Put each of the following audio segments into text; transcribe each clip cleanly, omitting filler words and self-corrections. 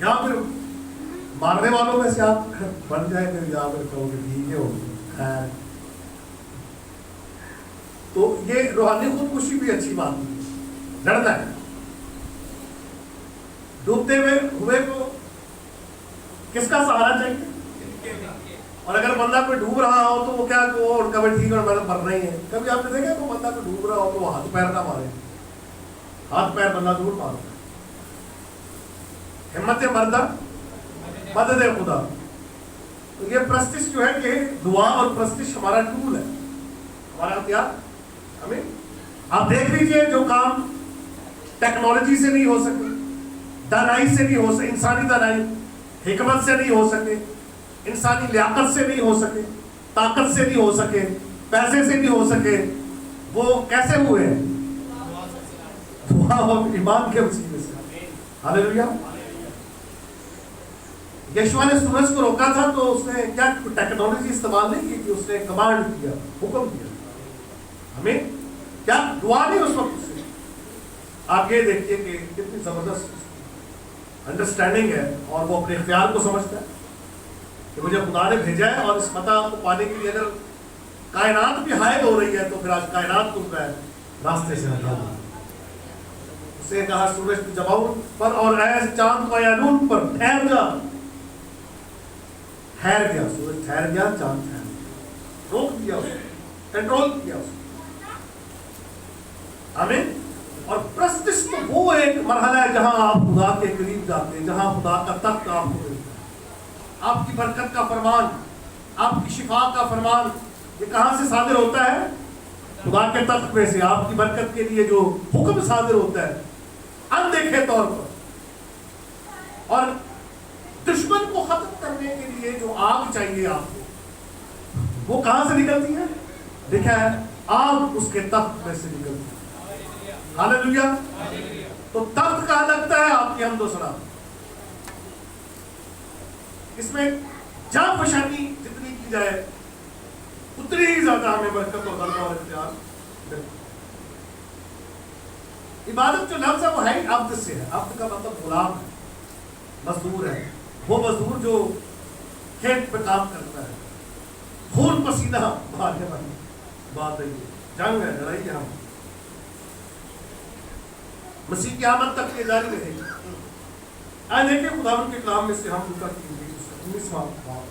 یا پھر مارنے والوں میں سے آپ بن جائے پھر یا پھر کہو کہ ٹھیک ہے خیر. تو یہ روحانی خودکشی بھی اچھی بات نہیں. لڑنا ہے. ڈوبتے ہوئے کو کس کا سہارا چاہیے؟ اور اگر بندہ کوئی ڈوب رہا ہو تو وہ کیا وہ کبھی ٹھیک ہے میں مرنا ہی ہے. کبھی آپ نے دیکھا تو بندہ کوئی ڈوب رہا ہو تو وہ ہاتھ پیر نہ مارے. ہاتھ پیر بندہ دور مارتا ہے. ہمت مردہ مدد خدا. تو یہ پرستش جو ہے کہ دعا اور پرستش ہمارا ٹول ہے, ہمارا ہتھیار. ہمیں آپ دیکھ لیجئے جو کام ٹیکنالوجی سے نہیں ہو سکے, دانائی سے نہیں ہو سکے, انسانی دانائی حکمت سے نہیں ہو سکے, انسانی لیاقت سے نہیں ہو سکے, طاقت سے نہیں ہو سکے, پیسے سے نہیں ہو سکے, وہ کیسے ہوئے ہیں؟ دعا اور ایمان کے وسیلے سے. ہاللیلویا. یشوع نے سورج کو روکا تھا تو اس نے کیا ٹیکنالوجی استعمال نہیں کی, کہ اس نے کمانڈ کیا, حکم دیا. ہمیں کیا دعا نہیں اس وقت سے. آپ یہ دیکھیے کہ کتنی زبردست انڈرسٹینڈنگ ہے, اور وہ اپنے اختیار کو سمجھتا ہے کہ مجھے خدا نے بھیجا ہے, اور اس فتح کو پانے کے لیے اگر کائنات بھی حائل ہو رہی ہے تو پھر آج کائنات کو میں راستے سے ہٹا دوں. اس نے کہا سورج کی جماؤں پر اور ایسے چاند کو یانون پر ٹھہر جا. ٹھہر گیا سورج, ٹھہر گیا چاند, ٹھہر گیا. روک دیا اس نے, کنٹرول کیا اس نے. ہمیں اور پرستش تو وہ ایک مرحلہ ہے جہاں آپ خدا کے قریب جاتے ہیں, جہاں خدا کا تخت آپ کو ملتا ہے. آپ کی برکت کا فرمان, آپ کی شفا کا فرمان یہ کہاں سے صادر ہوتا ہے؟ خدا کے تخت میں سے. آپ کی برکت کے لیے جو حکم صادر ہوتا ہے اندیکھے طور پر, اور دشمن کو ختم کرنے کے لیے جو آگ چاہیے آپ کو, وہ کہاں سے نکلتی ہے؟ دیکھا ہے, آگ اس کے تخت میں سے نکلتی ہے. ہاللیلویا. تو تخت کہاں لگتا ہے؟ آپ کی حمد و ثنا. اس میں جاں فشانی جتنی کی جائے اتنی ہی زیادہ ہمیں برکت اور غلبہ اور اختیار ملتا ہے. عبادت جو لفظ ہے وہ ہے ہی عبد سے ہے. عبد کا مطلب غلام ہے, مزدور ہے. وہ مزدور جو کھیت پہ کام کرتا ہے, خون پسینہ بہانے والی بات ہے. جنگ ہے, لڑائی ہے. ہم مسیح کی آمد تک یہ جاری رہے گی. آج دیکھیں خداوند کے کلام میں سے ہم لوکا کی انجیل 19واں باب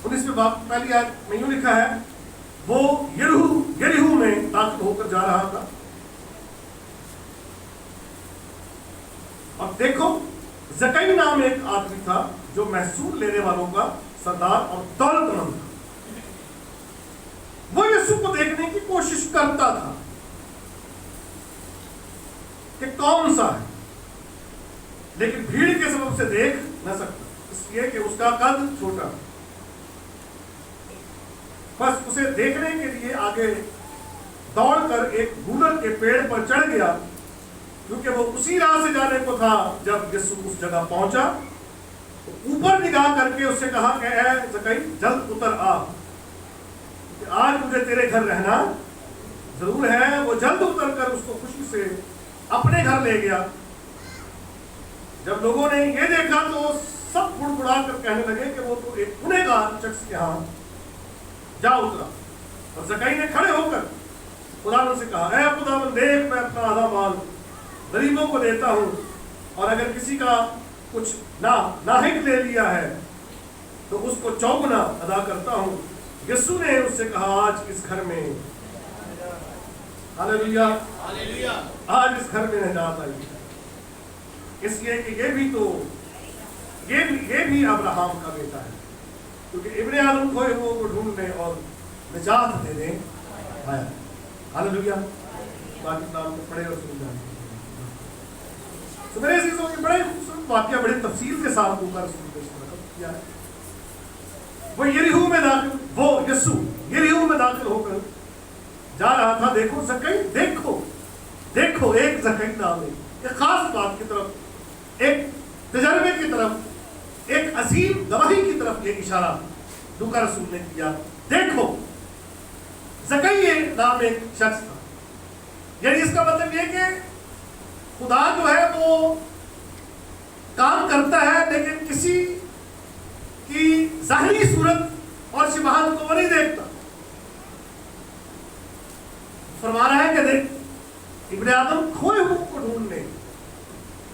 19ویں باب پہلی آیت میں یوں لکھا ہے, وہ یریحو میں داخل ہو کر جا رہا تھا, اور دیکھو زکئی نام ایک آدمی تھا جو محصول لینے والوں کا سردار اور دولت مند تھا. وہ یسوع کو دیکھنے کی کوشش کرتا تھا کہ کون سا ہے, لیکن بھیڑ کے سبب سے دیکھ نہ سکتا, اس لیے کہ اس کا قد چھوٹا. بس اسے دیکھنے کے لیے آگے دوڑ کر ایک گولر کے پیڑ پر چڑھ گیا, کیونکہ وہ اسی راہ سے جانے کو تھا. جب یسوع اس جگہ پہنچا تو اوپر نگاہ کر کے اس سے کہا کہ اے زکئی جلد اتر آ, کہ آج مجھے تیرے گھر رہنا ضرور ہے. وہ جلد اتر کر اس کو خوشی سے اپنے گھر لے گیا. جب لوگوں نے یہ دیکھا تو سب بڑبڑا کر کہنے لگے کہ وہ تو ایک گنہگار شخص کے ہاں جا اترا. اور زکئی نے کھڑے ہو کر خداوند سے کہا, اے خداوند دیکھ, میں اپنا آدھا مال غریبوں کو دیتا ہوں, اور اگر کسی کا کچھ ناحق لے لیا ہے تو اس کو چوگنا ادا کرتا ہوں. یسوع نے اس سے کہا, آج اس گھر میں ہاللیلویا, آج اس گھر میں نجات آئی, اس لیے کہ یہ بھی ابراہم کا بیٹا ہے, کیونکہ ابن آدم کھوئے ہوئے کو ڈھونڈنے اور نجات دینے آیا. ہاللیلویا. باقی کلام کو پڑھے اور سن جائیں. تو میرے عزیزوں یہ بڑے خوبصورت واقعہ بڑے تفصیل کے ساتھ اوپر کیا ہے. وہ یریحو میں داخل ہو کر جا رہا تھا. دیکھو زکئی, دیکھو ایک زکئی نام ہے, ایک خاص بات کی طرف, ایک تجربے کی طرف, ایک عظیم گواہی کی طرف یہ اشارہ لوکا رسول نے کیا. دیکھو زکئی نام ایک شخص تھا, یعنی اس کا مطلب یہ کہ خدا جو ہے وہ کام کرتا ہے لیکن کسی کی ظاہری صورت اور شباہت کو وہ نہیں دیکھتا. فرما رہا ہے کہ دیکھ ابن آدم کھوئے ہوئے کو ڈھونڈنے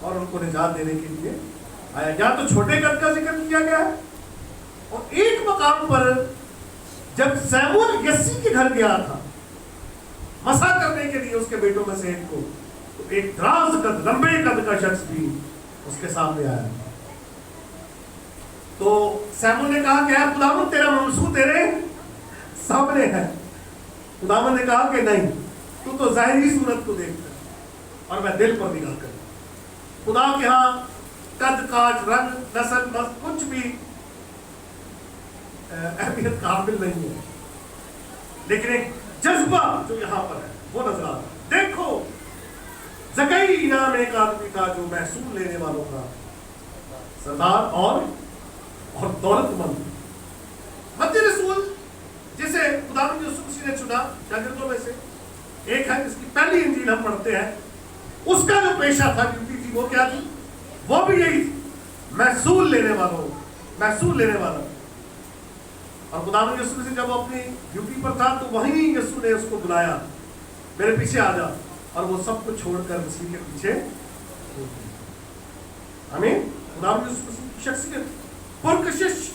اور ان کو نجات دینے کے لیے آیا. یا تو چھوٹے قد کا ذکر کیا گیا ہے اور ایک مقام پر جب سیمون یسی کے گھر گیا تھا مسا کرنے کے لیے اس کے بیٹوں میں سے ایک کو, تو ایک دراز قد لمبے قد کا شخص بھی اس کے سامنے آیا. تو سیمون نے کہا کہ اے خداوند تیرا منصور تیرے سامنے ہے. خداوند نے کہا کہ نہیں, تو ظاہری صورت کو دیکھتا ہے اور میں دل پر نگاہ کروں. خدا کے ہاں قد کاٹ رنگ نسل کچھ بھی اہمیت قابل نہیں ہے, لیکن ایک جذبہ جو یہاں پر ہے وہ نظر آتا ہے. دیکھو زکئی نام ایک آدمی تھا جو محصول لینے والوں کا سردار اور دولت مند. متی رسول جسے خداوند یسوع مسیح نے چنا شاگردوں میں سے ایک ہے, جس کی پہلی انجیل ہم پڑھتے ہیں, اس کا جو پیشہ تھا ڈیوٹی تھی وہ کیا تھی؟ وہ بھی یہی تھی, محصول لینے والا. اور خداوند یسوع مسیح جب اپنی ڈیوٹی پر تھا تو وہیں یسوع نے اس کو بلایا, میرے پیچھے آ جا, اور وہ سب کو چھوڑ کر مسیح کے پیچھے. آمین. خداوند یسوع مسیح کی شخصیت, پرکشش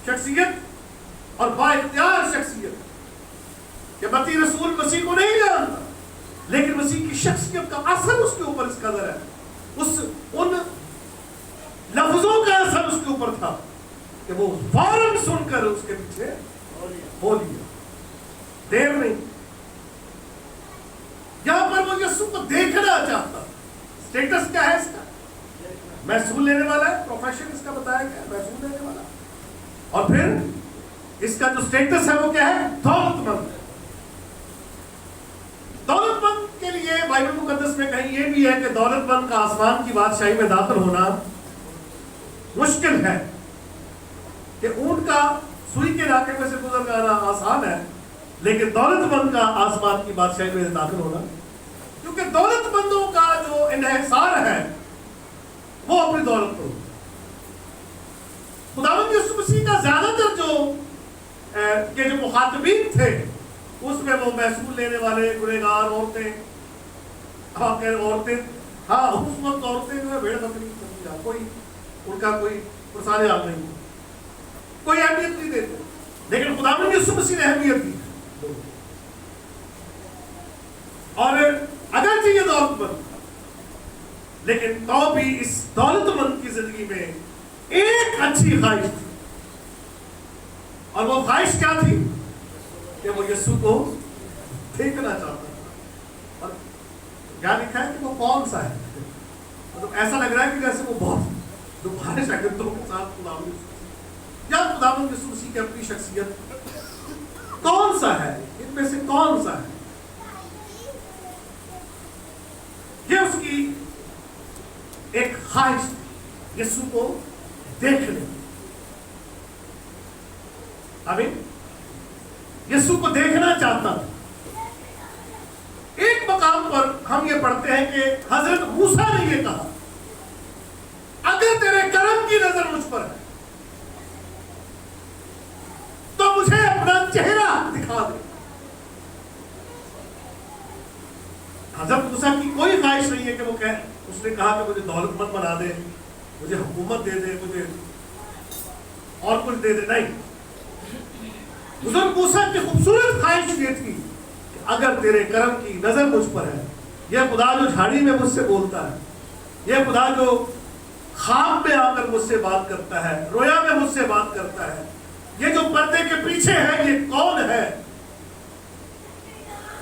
شخصیت اور با اختیار شخصیت, کہ متی رسول مسیح کو نہیں جانتا لیکن مسیح کی شخصیت کا اثر اس کے اوپر اس قدر ہے, ان لفظوں کا اثر اس کے اوپر تھا کہ وہ فوراً سن کر اس کے پیچھے ہو لیا, دیر نہیں. یہاں پر وہ یسوع کو دیکھنا چاہتا. اسٹیٹس کیا ہے اس کا؟ محصول لینے والا ہے. پروفیشن اس کا بتایا گیا ہے, محصول لینے والا. اور پھر اس کا جو اسٹیٹس ہے وہ کیا ہے؟ دولت مند. دولت مند کے لیے بائبل مقدس میں کہیں یہ بھی ہے کہ دولت مند کا آسمان کی بادشاہی میں داخل ہونا مشکل ہے, کہ اونٹ کا سوئی کے علاقے میں سے گزر جانا آسان ہے, لیکن دولت مند کا آسمان کی بادشاہی میں داخل ہونا, کیونکہ دولت مندوں کا جو انحصار ہے وہ اپنی دولت پر. خداوند یسوع مسیح کا زیادہ تر جو مخاطبین تھے اس میں وہ محصول لینے والے گنہگار عورتیں, ہاں اس وقت عورتیں جو ہے بھیڑ بکری کوئی ان کا کوئی پرسان حال نہیں, کوئی اہمیت نہیں دیتے, لیکن خداوند یسوع مسیح نے اہمیت دی. اور اگرچہ یہ دولت مند لیکن تو بھی اس دولت مند کی زندگی میں ایک اچھی خواہش تھی, اور وہ خواہش کیا تھی؟ کہ وہ یسوع کو دیکھنا چاہتا تھا. اور کیا لکھا ہے کہ وہ کون سا ہے؟ مطلب ایسا لگ رہا ہے کہ جیسے وہ بہت دوبارہ شاگردوں کے ساتھ خداوند یسوع مسیح کی اپنی شخصیت کون سا ہے, ان میں سے کون سا ہے؟ یہ اس کی ایک خواہش یسوع کو دیکھنے. آمین. یسوع کو دیکھنا چاہتا تھا. ایک مقام پر ہم یہ پڑھتے ہیں کہ حضرت موسیٰ نے یہ کہا, اگر تیرے کرم کی نظر مجھ پر ہے تو مجھے اپنا چہرہ دکھا دے. حضرت موسیٰ کی کوئی خواہش نہیں ہے کہ وہ کہے, اس نے کہا کہ مجھے دولت مند بنا دے, مجھے حکومت دے دے, مجھے اور کچھ دے دے. نہیں, حضرت موسیٰ کی خوبصورت خواہش یہ تھی کہ اگر تیرے کرم کی نظر مجھ پر ہے, یہ خدا جو جھاڑی میں مجھ سے بولتا ہے, یہ خدا جو خواب میں آ کر مجھ سے بات کرتا ہے, رویا میں مجھ سے بات کرتا ہے, یہ جو پردے کے پیچھے ہے یہ کون ہے؟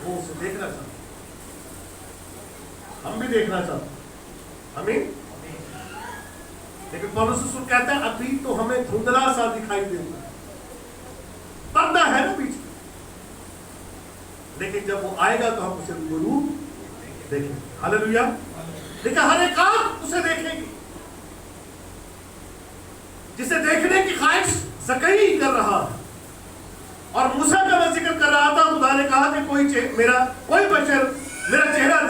وہ اسے دیکھنا چاہتا. ہم بھی دیکھنا چاہتے ہیں. آمین. لیکن پولس رسول کہتا ہے ابھی تو ہمیں دھندلا سا دکھائی دیتا ہے, پردہ ہے نا پیچھے, لیکن جب وہ آئے گا تو ہم اسے روبرو دیکھیں گے. ہاللیلویا. لیکن ہر ایک آنکھ اسے دیکھے گی. جسے دیکھنے کی خواہش زکریا کر رہا ہے, اور موسیٰ کا میں ذکر کر رہا تھا. خدا نے کہا کہ کوئی بشر میرا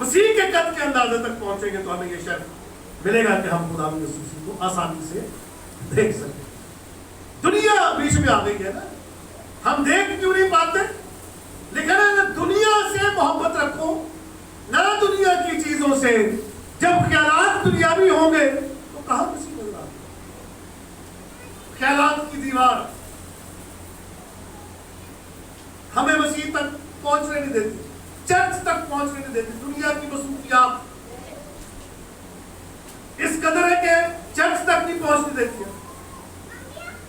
مسیح کے قد کے اندازے تک پہنچیں گے تو ہمیں یہ شرف ملے گا کہ ہم خدا یسوع مسیح کو آسانی سے دیکھ سکیں. دنیا بیچ میں آ گئی ہے نا, ہم دیکھ کیوں نہیں پاتے؟ لیکن دنیا سے محبت رکھو نہ دنیا کی چیزوں سے. جب خیالات دنیاوی ہوں گے تو کہاں مسیح نظر آتے؟ خیالات کی دیوار ہمیں مسیح تک پہنچنے نہیں دیتی, چرچ تک پہنچنے نہیں دیتی. دنیا کی مصروفیات اس قدر ہے کہ چرچ تک نہیں پہنچنے دیتی ہے.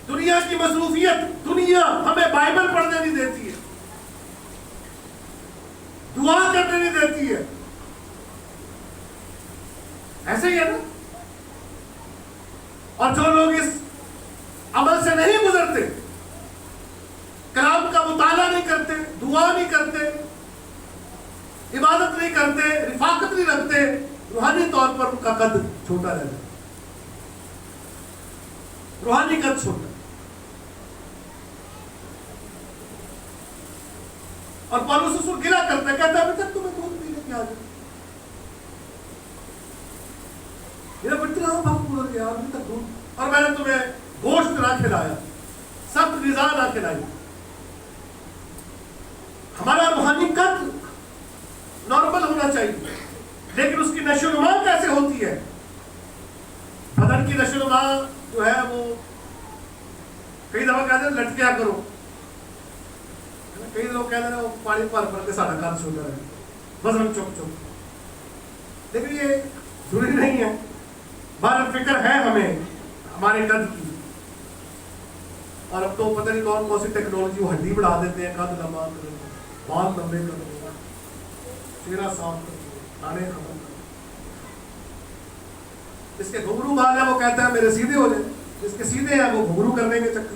دنیا کی مصروفیت, دنیا ہمیں بائبل پڑھنے نہیں دیتی ہے, دعا کرنے نہیں دیتی ہے. ایسے ہی ہے نا. اور جو لوگ اس عمل سے نہیں گزرتے, کلام کا مطالعہ نہیں کرتے, دعا نہیں کرتے, عبادت نہیں کرتے, رفاقت نہیں رکھتے, روحانی طور پر ان کا قد چھوٹا رہتا ہے. روحانی قد چھوٹا. اور پالوس اس کو گلا کرتا ہے, کہتا ہے ابھی تک تمہیں دودھ پینے کی عادت, میرا بچہ بہت پورا گیا ابھی تک دودھ, اور میں نے تمہیں گوشت نہ کھلایا, سخت غذا نہ کھلائی. ہمارا روحانی قد نارمل ہونا چاہیے, لیکن اس کی نشو و نما کیسے ہوتی ہے؟ بدن کی نشو و نما جو ہے وہ کئی دفعہ کہتے ہیں لٹکیا کرو, کئی لوگ کہتے ہیں وہ پانی پر پڑ کے سارا کام چھوٹا ہے, وزن چک چک, لیکن یہ ضروری نہیں ہے. بہر فکر ہے ہمیں ہمارے قد کی. اور اب تو پتہ نہیں کون سی ٹیکنالوجی, وہ ہڈی بڑھا دیتے ہیں, قد لمبا کر دیں, بال لمبے کر دیں, چہرہ صاف کر دیں, دانے ختم کر دیں. جس کے گھنگرو بال ہے وہ کہتا ہے میرے سیدھے ہو جائیں, جس کے سیدھے ہیں وہ گھنگرو کرنے کے چکر,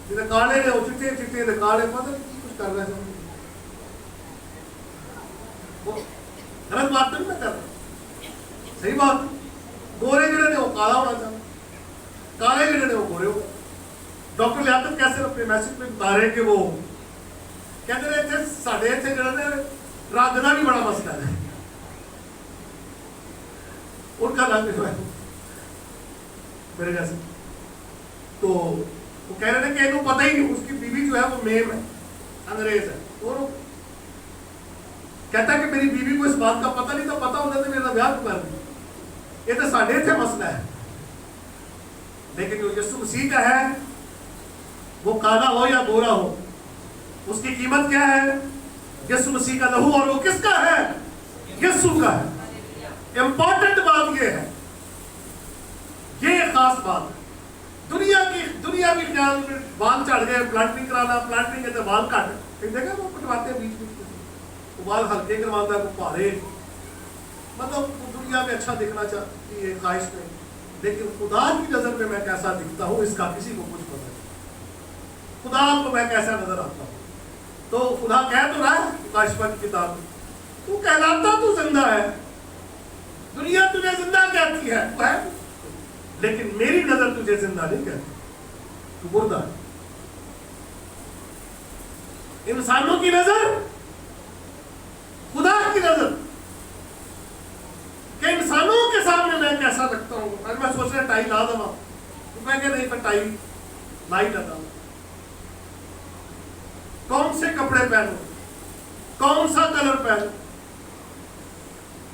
جنہیں کالے نے وہ چٹے چٹے نے کالے, پتہ نہیں کچھ کر رہے ہیں. وہ غلط بات تو نہیں میں کر رہا, صحیح بات. گورے جڑے نے وہ کالا ہونا چاہتا, کالے جڑے نے وہ گورے ہو. ڈاکٹر لیاقت کیسے اپنے میسج میں بتا رہے کہ وہ کہتے رہے تھے ساڑھے تھے جڑے نے رنگ کا بھی بڑا مسئلہ ہے, ان کا رنگ جو ہے میرے جیسے. تو وہ کہہ رہے تھے کہ انہوں پتہ ہی نہیں, اس کی بیوی جو ہے وہ میم ہے, انگریز ہے. وہ کہتا ہے کہ میری بیوی کو اس بات کا پتہ نہیں تھا, پتہ ہوتا تو میرا بیاہ کر دیا. یہ تو ساڑھے تھے مسئلہ ہے. لیکن جو یسوع مسیح کا ہے وہ کالا ہو یا گورا ہو, اس کی قیمت کیا ہے؟ یسوع مسیح کا لہو. اور وہ کس کا ہے؟ یسوع کا ہے. امپورٹنٹ بات یہ ہے, یہ خاص بات ہے. دنیا کی خیال میں بال چڑھ گئے, پلانٹنگ کرانا, پلانٹنگ کے بال کٹ, دیکھا وہ کٹواتے ہیں بیچ بیچ میں, وہ بال ہلکے کرواتا ہے, وہ پارے, مطلب وہ دنیا میں اچھا دکھنا چاہتی ہے, خواہش نہیں. لیکن خدا کی نظر میں کیسا دکھتا ہوں اس کا کسی کو کچھ پتہ نہیں. خدا کو میں کیسا نظر آتا ہوں. تو خدا کہہ تو رہا ہے کاشفہ کی کتاب میں, تو کہلاتا تو زندہ ہے, دنیا تجھے زندہ کہتی ہے, تو ہے, لیکن میری نظر تجھے زندہ نہیں کہتی, تو مردہ ہے. انسانوں کی نظر, خدا کی نظر, کہ انسانوں کے سامنے میں کیسا لگتا ہوں. اگر میں سوچ رہا ٹائی لا دوں تو میں کہ نہیں, پر ٹائی لا ہی لیتا ہوں. کون سے کپڑے پہنو, کون سا کلر پہنو.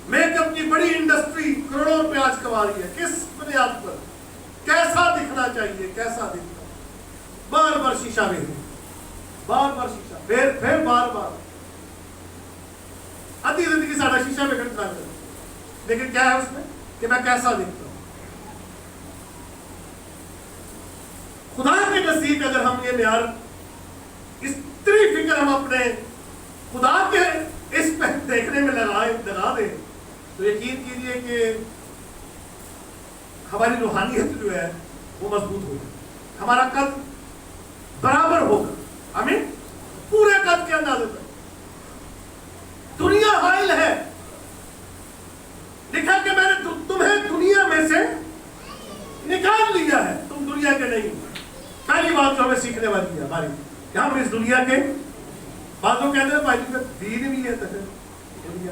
میک اپ کی بڑی انڈسٹری کروڑوں روپے آج کما رہی ہے, کس بنیاد پر؟ کیسا دکھنا چاہیے, کیسا دکھنا. بار بار شیشہ میں, بار بار شیشہ, پھر بار بار. آدھی زندگی ساڑھا شیشہ میں گھٹنا ہے, لیکن کیا ہے اس میں کہ میں کیسا دکھتا ہوں. خدا کے نزدیک اگر ہم یہ معیار, اس اتنی فکر ہم اپنے خدا کے اس پہ دیکھنے میں لگا دیں, تو یقین کیجیے کہ ہماری روحانیت جو ہے وہ مضبوط ہوگی, ہمارا قد برابر ہوگا. آمین. پورے قد کے اندازے پر. دنیا حائل ہے, لکھا کہ میں نے تمہیں دنیا میں سے نکال لیا ہے, تم دنیا کے نہیں. پہلی بات جو ہمیں سیکھنے والی ہے ہماری, کہ ہم اس دنیا کے, بعض لوگ کہتے ہیں بھائی دین بھی ہے تو دنیا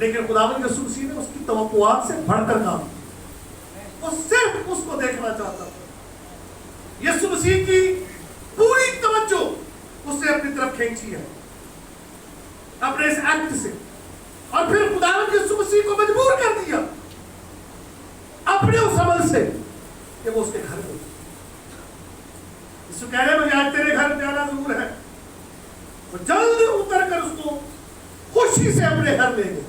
لیکن خداوند یسوع مسیح نے اس کی توقعات سے بڑھ کر کام کیا، وہ صرف اس کو دیکھنا چاہتا تھا۔ یسوع مسیح کی پوری توجہ اس نے اپنی طرف کھینچی ہے اپنے اس ایکٹ سے، اور پھر خداوند یسوع مسیح کو مجبور کر دیا اپنے اس عمل سے کہ وہ اس کے گھر میں اس کو کہہ رہے مجھے آج تیرے گھر جانا ضرور ہے، وہ جلد اتر کر اس کو خوشی سے اپنے گھر لے گئے۔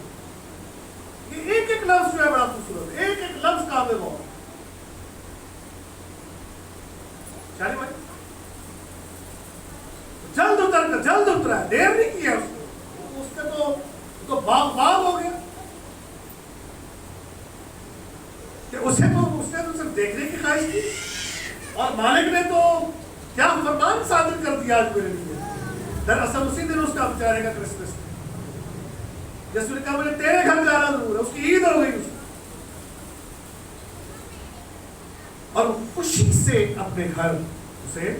یہ ایک ایک لفظ جو ہے بڑا خوبصورت ہے، ایک ایک لفظ قابل غور۔ چالی بھائی جلد اتر کر جلد اترا ہے، دیر نہیں کیا اس کو، اس نے تو باغ ہو گیا کہ اسے تو صرف دیکھنے کی خواہش تھی، اور مالک نے تو کیا فرمان صادر کر دیا آج میرے لیے۔ دراصل اسی دن اس کا بیچارے کا کرسمس تھا، یسوع نے کہا مجھے تیرے گھر جانا ضرور ہے، اس کی عید ہو گئی اس اور وہ خوشی سے اپنے گھر اسے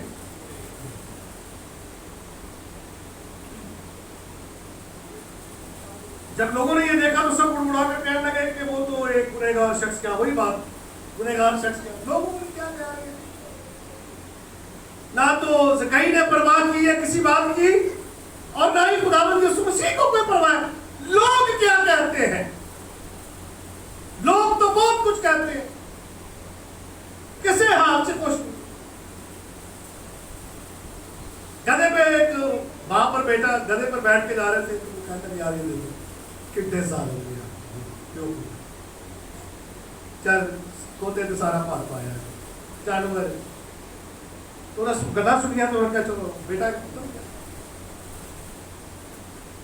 جب لوگوں نے یہ دیکھا تو سب بڑبڑا کر کہنے لگے کہ وہ تو ایک گنہگار شخص، کیا وہی بات گنہگار شخص کیا، لوگوں نے کیا کہا ہے، نہ تو زکئی نے پرواہ کی ہے کسی بات کی، اور نہ ہی خداوند یسوع مسیح کو کوئی پرواہ ہے۔ لوگ کیا کہتے ہیں، لوگ تو بہت کچھ کہتے ہیں، کسے حال سے خوش نہیں۔ گدھے پہ ایک ماں پر بیٹا گدھے پر بیٹھ کے جا رہے تھے، تو وہ کہتے ہیں یار یہ دیکھو کتنے سال ہو گیا کیوں چل کوتے تو سارا پال پایا ہے جانور، تو گدھا سنیا تو کہا چلو بیٹا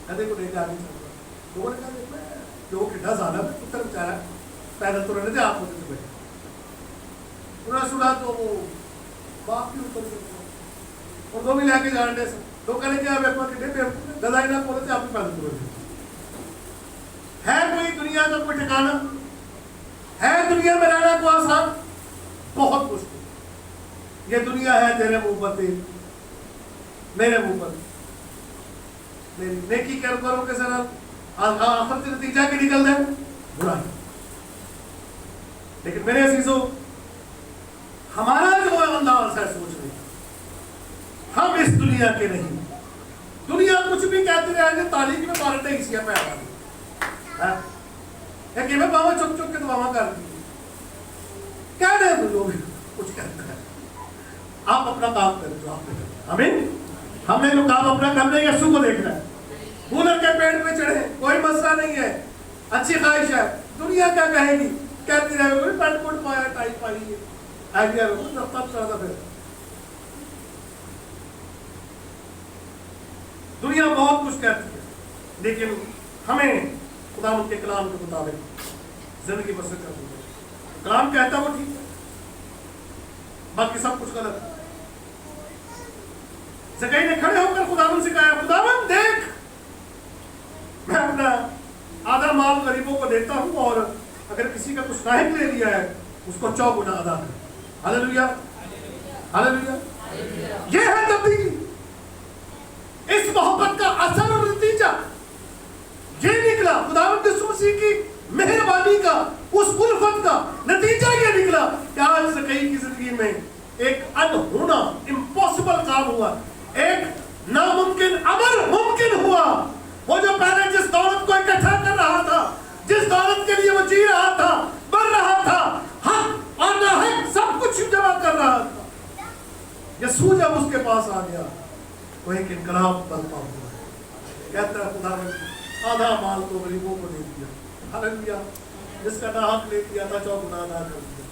گدھے کو لے کے آگے چل رہا، لوگوں نے کہا جو کڈا سال ہے پتر بچارا پیدل تو رہنے تھے آپ ہوتے تھے بیٹھے، انہوں نے سنا تو وہ باپ بھی اتر گئے اور وہ بھی لے کے جاننے سے لوگ کہنے کہ آپ کڈے پہ گدھا ہی نہ بولے تھے آپ بھی پیدل تو رہنے ہے۔ کوئی دنیا کا کوئی ٹھکانا ہے، دنیا میں رہنا کو آسان بہت مشکل، یہ دنیا ہے تیرے منہ پر تیل میرے منہ پر، میری نیکی کرو کے ذرا آخر سے نتیجہ کے نکل دے برائی۔ لیکن میرے عزیزوں ہمارا جو انداز ہے سوچنے، ہم اس دنیا کے نہیں، دنیا کچھ بھی کہتے رہے گے، تعلیم میں مارنے اسی پہ آ گئی کہ میں باوا چک چک کے دعا کر دی کیا رہے لوگ کچھ کہتے ہیں، آپ اپنا کام کریں جو آپ نے کرنا، آمین۔ ہم نے جو کام اپنا کرنا ہے یسوع کو دیکھنا ہے، گولر کے پیڑ پہ چڑھے کوئی مسئلہ نہیں ہے، اچھی خواہش ہے، دنیا کیا کہے گی، کہتی رہے گی پینٹ کوٹ پایا ٹائی پائی ہے آئیڈیا رفتہ چڑھا تھا۔ پھر دنیا بہت کچھ کہتی ہے، لیکن ہمیں خداوند کے کلام کے مطابق زندگی بسر کرنی ہے۔ کلام کہتا وہ ٹھیک ہے، باقی سب کچھ غلط ہے۔ زکئی نے کھڑے ہو کر خداوند سے کہا خداوند دیکھ میں اپنا آدھا مال غریبوں کو دیتا ہوں، اور اگر کسی کا کچھ ناحق لے لیا ہے اس کو 4 گنا ادا کر۔ ہاللیلویہ ہاللیلویہ۔ یہ ہے تبدیلی، اس محبت کا اثر اور نتیجہ یہ نکلا، خداوند یسوع مسیح کی مہربانی کا، اس الفت کا نتیجہ یہ نکلا کہ آج زکئی کی زندگی میں ایک انہونا امپاسبل کام ہوا، ایک ناممکن امر ممکن ہوا۔ وہ جو پہلے جس دولت کو اکٹھا کر رہا تھا، جس دولت کے لیے وہ جی رہا تھا، بن رہا تھا، حق اور ناحق سب کچھ جمع کر رہا تھا، یسوع جب اس کے پاس آ گیا وہ ایک انقلاب برپا ہوا۔ کہتا ہے خداوند آدھا مال تو غریبوں کو دے دیا، ہاللیلویہ، جس کا ناحق لے دیا تھا 4 گنا ادا کر دیا۔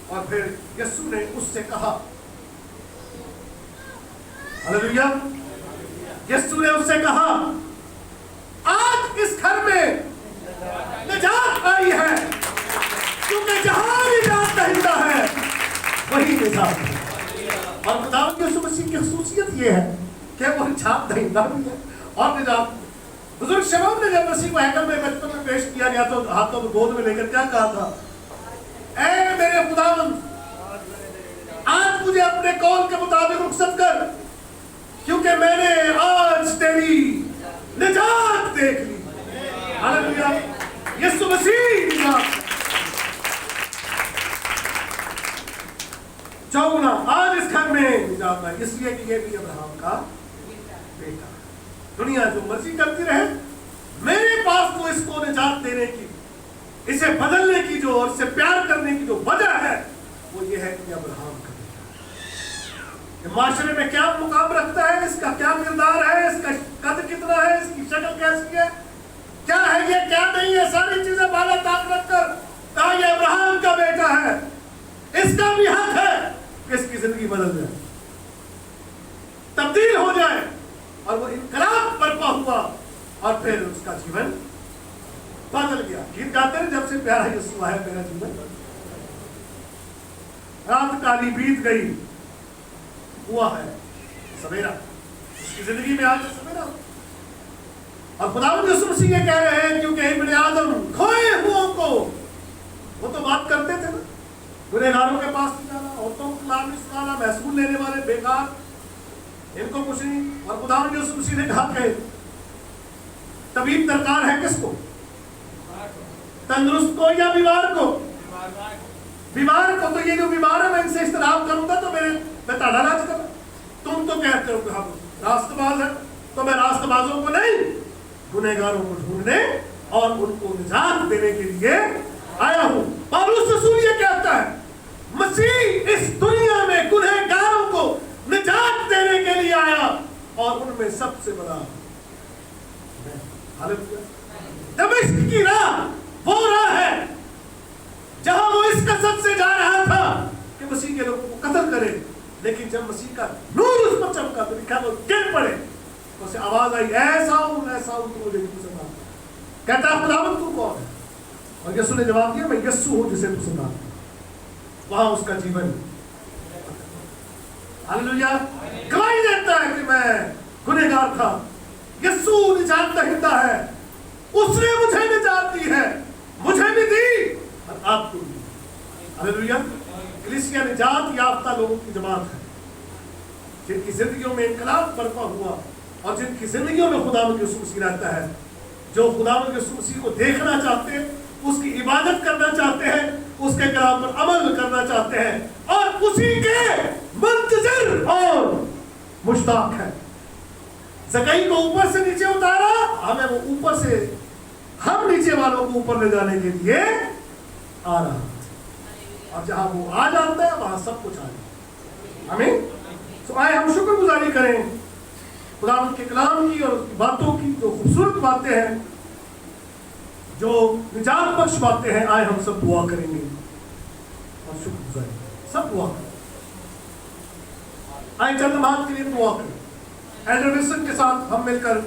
اور پھر یسوع نے اس سے کہا، ہاللیلویہ، یسوع نے اس سے کہا آج اس گھر میں نجات آئی ہے، کیونکہ جہاں نجات دہندہ ہے وہی نجات ہے۔ اور خداوند یسوع مسیح کی خصوصیت یہ ہے کہ وہ نجات دہندہ بھی ہے اور نجات۔ بزرگ شمعون نے جب مسیح کو ہیکل میں بچپن میں پیش کیا گیا تو ہاتھوں میں گود میں لے کر کیا کہا تھا، اے میرے خداوند آج مجھے اپنے قول کے مطابق رخصت کر، کیونکہ میں نے آج تیری نجات دیکھ لی. ہاللیلویا. یسوع مسیح نجات چوگنا آج اس گھر میں نجات ہے، اس لیے کہ یہ بھی ابراہم کا بیٹا ہے. دنیا جو مرضی کرتی رہے، میرے پاس تو اس کو نجات دینے کی، اسے بدلنے کی جو اور اسے پیار کرنے کی جو وجہ ہے وہ یہ ہے کہ ابراہم کا بیٹا معاشرے میں کیا مقام رکھتا ہے، اس کا کیا کردار ہے، اس کا قد کتنا ہے، اس کی شکل کیسی ہے، کیا ہے یہ کیا نہیں ہے، ساری چیزیں بالا طاق رکھ کر کہا یہ ابراہم کا بیٹا ہے. اس کا بھی حق ہے کہ اس کی زندگی بدل جائے، تبدیل ہو جائے، اور وہ انقلاب برپا ہوا اور پھر اس کا جیون بدل گیا. گیت گاتے ہیں جب سے پیارا یسوع ہے میرا جیون. رات کالی بیت گئی، ہوا ہے سویرا. اس کی زندگی میں آج سویرا. اور خداوند یسوع مسیح یہ کہہ رہے ہیں کیونکہ ابن آدم کھوئے ہوں کو، وہ تو بات کرتے تھے نا، گنہگاروں کے پاس نہیں جانا، عورتوں کو کلام نہیں سنانا، محصول لینے والے بیکار، ان کو کچھ نہیں. اور خداوند یسوع مسیح نے کہا کہ طبیب درکار ہے کس کو، تندرست کو یا بیمار کو؟ بیمار کو. تو یہ جو بیمار ہے میں ان سے اجتناب کروں گا تو میں تاڑا علاج کروں. تم تو کہتے ہو کہ ہم راست باز ہیں، تو میں راست بازوں کو نہیں، گنہگاروں کو ڈھونڈنے اور ان کو نجات دینے کے لیے آیا ہوں. پالوس رسول یہ کہتا ہے مسیح اس دنیا میں گنہگاروں کو نجات دینے کے لیے آیا، اور ان میں سب سے بڑا دمشق کی راہ وہ راہ ہے جہاں وہ اس قصد سے جا رہا تھا کہ مسیح کے لوگوں کو قتل کرے. لیکن جب مسیح کا نور اس پر چمکا تو لکھا وہ گر پڑے، تو اسے آواز آئی ایسا ہوں تو مجھے نہیں سنا. کہتا ہے خداوند تو کون ہے؟ اور یسوع نے جواب دیا میں یسوع ہوں جسے تو سنا. وہاں اس کا جیون ہاللیلویا گواہی دیتا ہے کہ میں گنہگار تھا، یسوع نجات دہندہ ہے، اس نے مجھے نجات دی ہے، مجھے بھی دی اور آپ کو بھی. ہاللیلویا. کلیسیا نجات یافتہ لوگوں کی جماعت ہے جن کی زندگیوں میں انقلاب برپا ہوا اور جن کی زندگیوں میں خداوند یسوع مسیح رہتا ہے، جو خداوند یسوع مسیح کو دیکھنا چاہتے ہیں، اس کی عبادت کرنا چاہتے ہیں، اس کے کلام پر عمل کرنا چاہتے ہیں اور اسی کے منتظر اور مشتاق ہے. زکئی کو اوپر سے نیچے اتارا، ہمیں وہ اوپر سے ہم نیچے والوں کو اوپر لے جانے کے لیے آ رہا، اور جہاں وہ آ جاتا ہے وہاں سب کچھ آ جاتا ہے. آمین. تو آئے ہم شکر گزاری کریں خداوند کے کلام کی اور اس کی باتوں کی، جو خوبصورت باتیں ہیں، جو نجات بخش باتیں ہیں. آئے ہم سب دعا کریں گے اور شکر گزاری سب دعا کریں. آئے چند لمحات کے لیے دعا کریں. ایلڈر ولسن کے ساتھ ہم مل کر